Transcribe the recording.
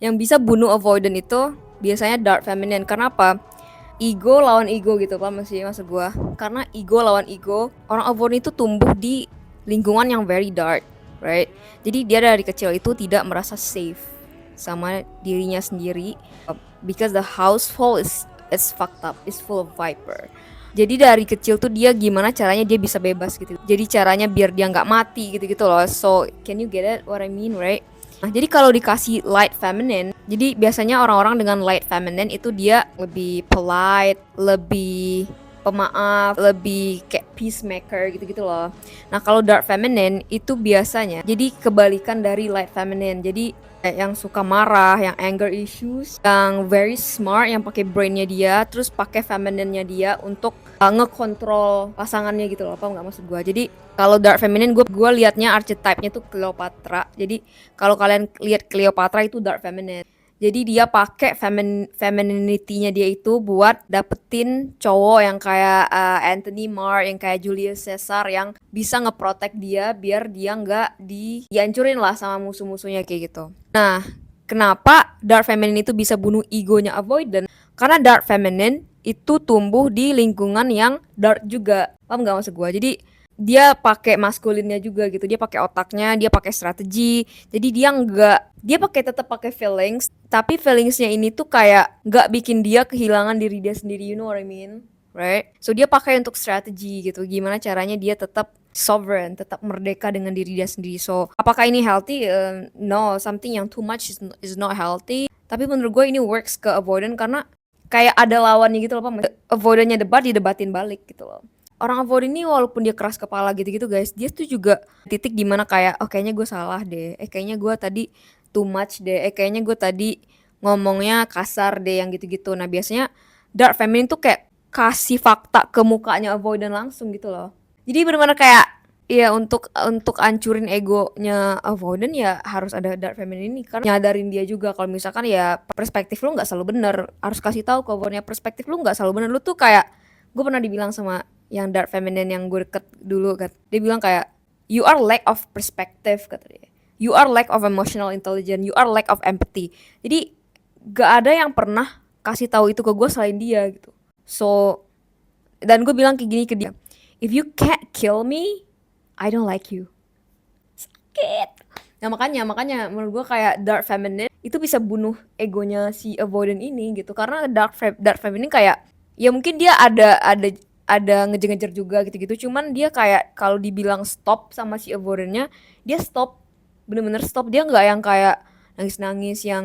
Yang bisa bunuh avoidant itu biasanya dark feminine. Karena apa? Ego lawan ego gitu, paham sih maksud gua? Karena ego lawan ego, orang avoidant itu tumbuh di lingkungan yang very dark, right? Jadi dia dari kecil itu tidak merasa safe sama dirinya sendiri, because the household is fucked up, is full of viper. Jadi dari kecil tuh dia gimana caranya dia bisa bebas gitu. Jadi caranya biar dia nggak mati gitu-gitu loh. So can you get it what I mean, right? Nah, jadi kalau dikasih light feminine, jadi biasanya orang-orang dengan light feminine itu dia lebih polite, lebih pemaaf, lebih kayak peacemaker gitu-gitu loh. Nah, kalau dark feminine itu biasanya jadi kebalikan dari light feminine. Jadi yang suka marah, yang anger issues, yang very smart, yang pakai brainnya dia, terus pakai feminine-nya dia untuk ngekontrol pasangannya gitu loh, paham nggak maksud gue? Jadi kalau dark feminine gue liatnya archetype-nya tuh Cleopatra. Jadi kalau kalian lihat Cleopatra itu dark feminine. Jadi dia pakai femininity-nya dia itu buat dapetin cowok yang kayak Anthony Marr, yang kayak Julius Caesar, yang bisa ngeprotek dia biar dia nggak dihancurin lah sama musuh-musuhnya kayak gitu. Nah, kenapa dark feminine itu bisa bunuh egonya avoidant? Karena dark feminine itu tumbuh di lingkungan yang dark juga. Paham nggak maksud gue? Jadi dia pakai maskulinnya juga gitu, dia pakai otaknya, dia pakai strategi, jadi dia pakai tetap pakai feelings, tapi feelingsnya ini tuh kayak nggak bikin dia kehilangan diri dia sendiri, you know what I mean, right? So dia pakai untuk strategi gitu, gimana caranya dia tetap sovereign, tetap merdeka dengan diri dia sendiri. So apakah ini healthy? No, something yang too much is not healthy. Tapi menurut gue ini works ke avoidant karena kayak ada lawannya gitu loh, Pak. Avoidantnya debat, didebatin balik gitu loh. Orang avoidant ini walaupun dia keras kepala gitu-gitu guys, dia tuh juga titik dimana kayak, oh kayaknya gue salah deh, kayaknya gue tadi too much deh, kayaknya gue tadi ngomongnya kasar deh, yang gitu-gitu. Nah biasanya dark feminine tuh kayak kasih fakta ke mukanya avoidant langsung gitu loh. Jadi benar-benar kayak, ya untuk ancurin egonya avoidant ya harus ada dark feminine ini, karena nyadarin dia juga kalau misalkan ya perspektif lu nggak selalu bener, harus kasih tahu ke avoidantnya perspektif lu nggak selalu bener. Lu tuh kayak, gue pernah dibilang sama yang dark feminine yang gue deket dulu kan, dia bilang kayak, you are lack of perspective, kata dia, you are lack of emotional intelligence, you are lack of empathy. Jadi gak ada yang pernah kasih tahu itu ke gue selain dia gitu. So dan gue bilang kayak gini ke dia, if you can't kill me, I don't like you. Sakit. Nah makanya menurut gue kayak dark feminine itu bisa bunuh egonya si avoidant ini gitu, karena dark feminine kayak, ya mungkin dia ada ngejar-ngejar juga gitu-gitu, cuman dia kayak kalau dibilang stop sama si avoidantnya, dia stop, bener-bener stop, dia nggak yang kayak nangis-nangis yang